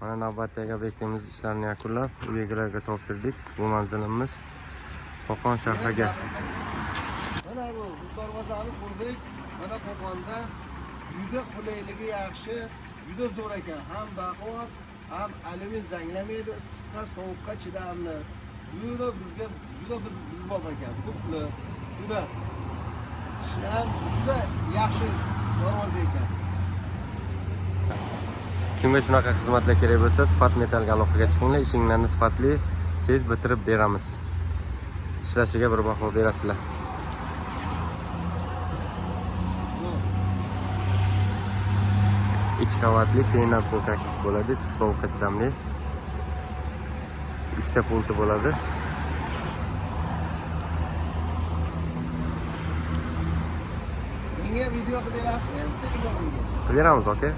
Mana navbatdagi obyektimiz ishlarini yakunlab, uy egalariga topshirdik. Bu manzilimiz Qo'qon shahriga. Mana bu biz darvozani qurdik. Mana Qo'qonda juda qulayligi yaxshi, juda zo'r ekan. Ham baquvvat, ham alyumin zanglamaydi, issiqqa, sovuqqa chidamli. Juda bizga biz bop ekan. Pulli, juda. Ham juda yaxshi darvoza ekan. Kimga shunaqa xizmatlar kerak bo'lsa, Sifat Metalga aloqaga chiqinglar, ishinglarni sifatli tez bitirib beramiz. Ishlashiga bir baho berasizlar. Ikki qavatli pena ko'kak bo'ladi, sovuqqa chidamli. Ikkita pulti bo'ladi. Menga video qilib berasizmi telefonimga? Beramiz aka.